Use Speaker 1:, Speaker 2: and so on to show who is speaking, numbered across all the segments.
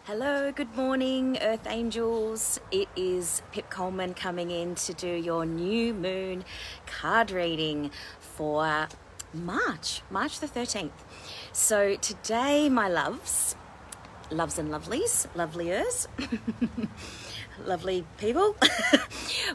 Speaker 1: Hello, good morning, Earth Angels. It is Pip Coleman coming in to do your new moon card reading for March the 13th. So today, my loves and lovelies, loveliers, lovely people,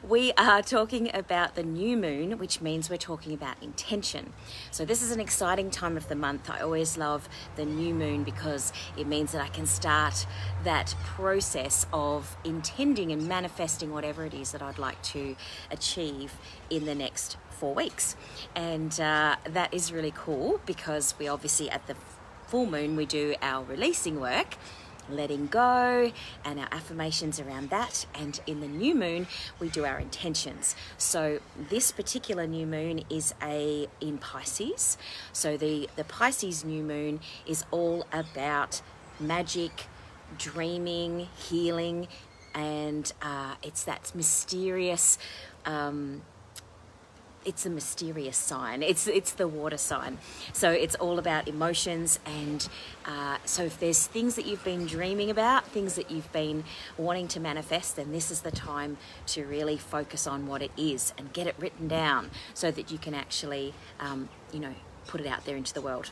Speaker 1: we are talking about the new moon, which means we're talking about intention. So this is an exciting time of the month. I always love the new moon because it means that I can start that process of intending and manifesting whatever it is that I'd like to achieve in the next 4 weeks. And that is really cool because we obviously at the full moon we do our releasing work, letting go, and our affirmations around that, and in the new moon we do our intentions. So this particular new moon is in Pisces. So the Pisces new moon is all about magic, dreaming, healing, and it's that mysterious it's a mysterious sign. It's the water sign. So it's all about emotions, and so if there's things that you've been dreaming about, things that you've been wanting to manifest, then this is the time to really focus on what it is and get it written down so that you can actually, put it out there into the world.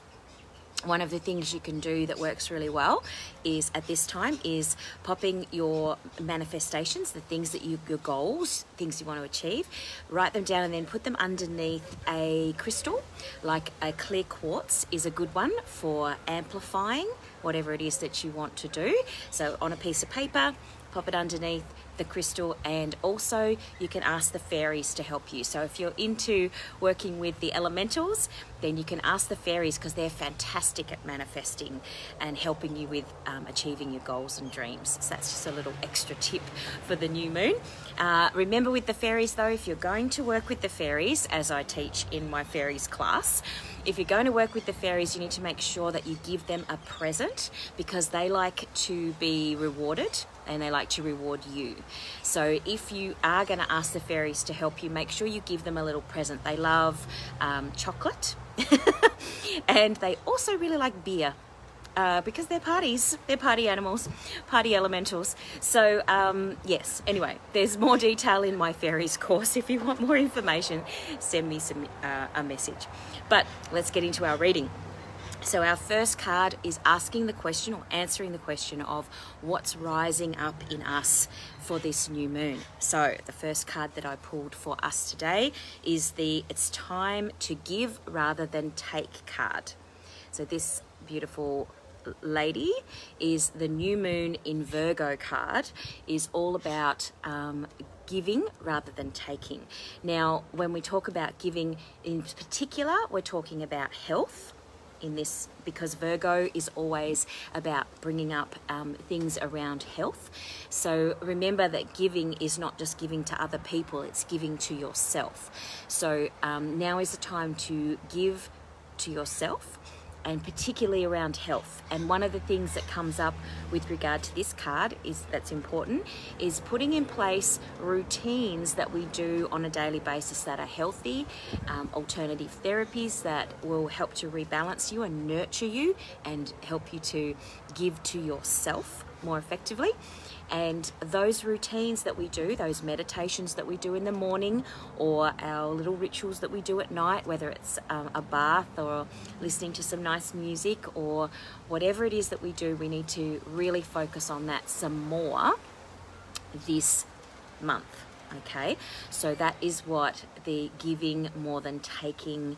Speaker 1: One of the things you can do that works really well is at this time is popping your manifestations, the things that your goals, things you want to achieve, write them down and then put them underneath a crystal. Like a clear quartz is a good one for amplifying whatever it is that you want to do. So on a piece of paper, pop it underneath the crystal, and also you can ask the fairies to help you. So if you're into working with the elementals, then you can ask the fairies because they're fantastic at manifesting and helping you with achieving your goals and dreams. So that's just a little extra tip for the new moon. Remember with the fairies though, if you're going to work with the fairies, as I teach in my fairies class, if you're going to work with the fairies, you need to make sure that you give them a present because they like to be rewarded and they like to reward you. So if you are going to ask the fairies to help you, make sure you give them a little present. They love chocolate and they also really like beer. Because they're party animals, party elementals. So yes, anyway, there's more detail in my fairies course. If you want more information, send me a message. But let's get into our reading. So our first card is asking the question or answering the question of what's rising up in us for this new moon. So the first card that I pulled for us today is the It's Time to Give Rather Than Take card. So this beautiful lady is the new moon in Virgo card, is all about giving rather than taking. Now when we talk about giving in particular, we're talking about health in this, because Virgo is always about bringing up things around health. So remember that giving is not just giving to other people, it's giving to yourself. So now is the time to give to yourself, and particularly around health. And one of the things that comes up with regard to this card that's important is putting in place routines that we do on a daily basis that are healthy, alternative therapies that will help to rebalance you and nurture you and help you to give to yourself more effectively. And those routines that we do, those meditations that we do in the morning, or our little rituals that we do at night, whether it's a bath or listening to some nice music or whatever it is that we do, we need to really focus on that some more this month. Okay, so that is what the giving more than taking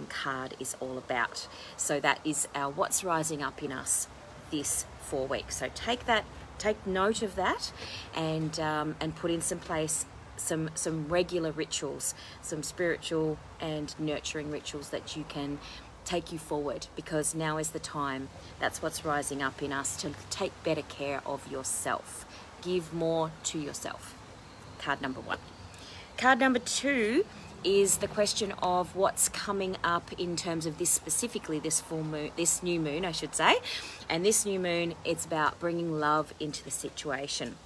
Speaker 1: card is all about. So that is our what's rising up in us this 4 weeks. So take note of that, and put in some regular rituals, some spiritual and nurturing rituals that you can take you forward, because now is the time. That's what's rising up in us, to take better care of yourself. Give more to yourself. Card number 1. Card number 2 is the question of what's coming up in terms of this, specifically this full moon, this new moon, I should say. And this new moon, it's about bringing love into the situation.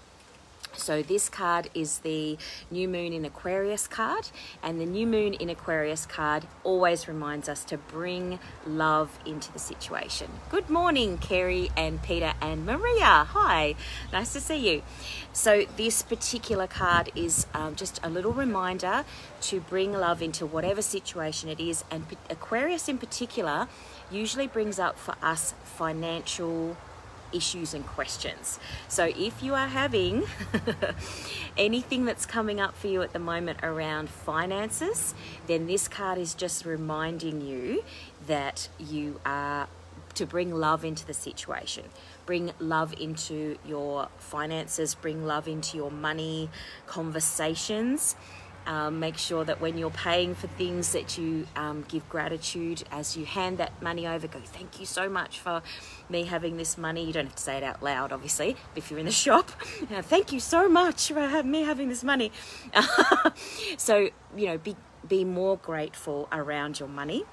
Speaker 1: So this card is the new moon in Aquarius card, and the new moon in Aquarius card always reminds us to bring love into the situation. Good morning, Kerry and Peter and Maria. Hi, nice to see you. So this particular card is just a little reminder to bring love into whatever situation it is, and Aquarius in particular usually brings up for us financial issues and questions. So if you are having anything that's coming up for you at the moment around finances, then this card is just reminding you that you are to bring love into the situation. Bring love into your finances, bring love into your money conversations. Make sure that when you're paying for things that you give gratitude as you hand that money over. Go, thank you so much for me having this money. You don't have to say it out loud, obviously, if you're in the shop. Thank you so much for me having this money. So, you know, be more grateful around your money.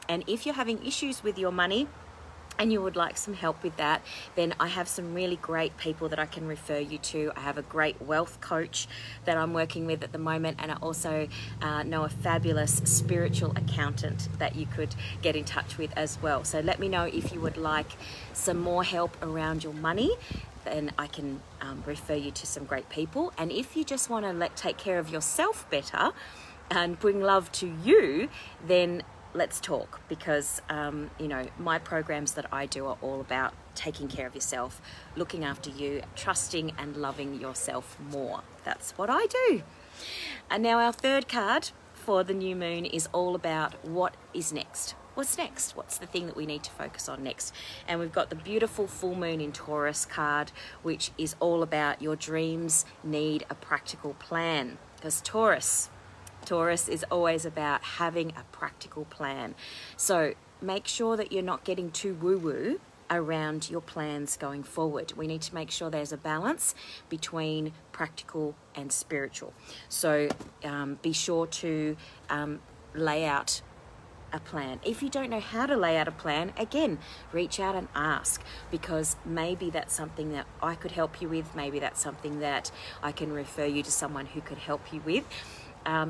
Speaker 1: And if you're having issues with your money, and you would like some help with that, then I have some really great people that I can refer you to. I have a great wealth coach that I'm working with at the moment, and I also know a fabulous spiritual accountant that you could get in touch with as well. So let me know if you would like some more help around your money, then I can refer you to some great people. And if you just want to take care of yourself better and bring love to you, then let's talk, because you know, my programs that I do are all about taking care of yourself, looking after you, trusting and loving yourself more. That's what I do. And now our third card for the new moon is all about what is next. What's next? What's the thing that we need to focus on next? And we've got the beautiful full moon in Taurus card, which is all about your dreams need a practical plan, because Taurus is always about having a practical plan. So make sure that you're not getting too woo-woo around your plans going forward. We need to make sure there's a balance between practical and spiritual. So be sure to lay out a plan. If you don't know how to lay out a plan, again, reach out and ask, because maybe that's something that I could help you with. Maybe that's something that I can refer you to someone who could help you with.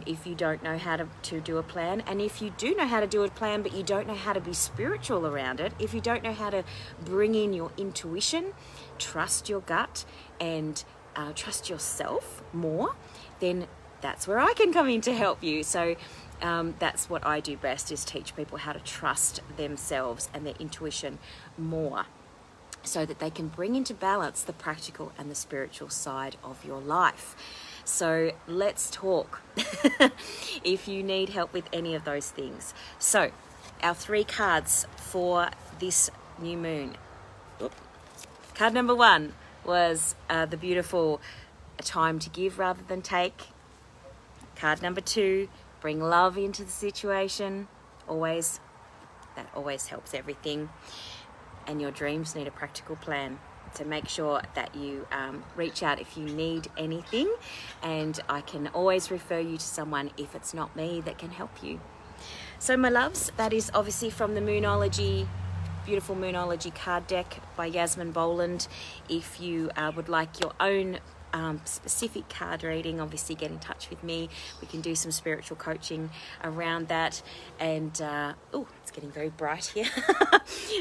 Speaker 1: If you don't know how to do a plan, and if you do know how to do a plan but you don't know how to be spiritual around it, if you don't know how to bring in your intuition, trust your gut and trust yourself more, then that's where I can come in to help you. So that's what I do best, is teach people how to trust themselves and their intuition more, so that they can bring into balance the practical and the spiritual side of your life. So let's talk if you need help with any of those things. So our three cards for this new moon. Card number one was the beautiful time to give rather than take. Card number two, bring love into the situation. That always helps everything. And your dreams need a practical plan. So make sure that you reach out if you need anything, and I can always refer you to someone if it's not me that can help you. So my loves, that is obviously from the Moonology, beautiful Moonology card deck by Yasmin Boland. If you would like your own specific card reading, obviously get in touch with me. We can do some spiritual coaching around that. And oh, it's getting very bright here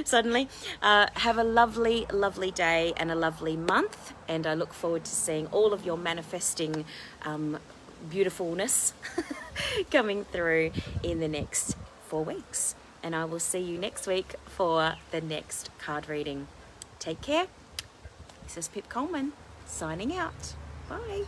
Speaker 1: suddenly. Have a lovely day and a lovely month, and I look forward to seeing all of your manifesting beautifulness coming through in the next 4 weeks. And I will see you next week for the next card reading. Take care. This is Pip Coleman signing out. Bye.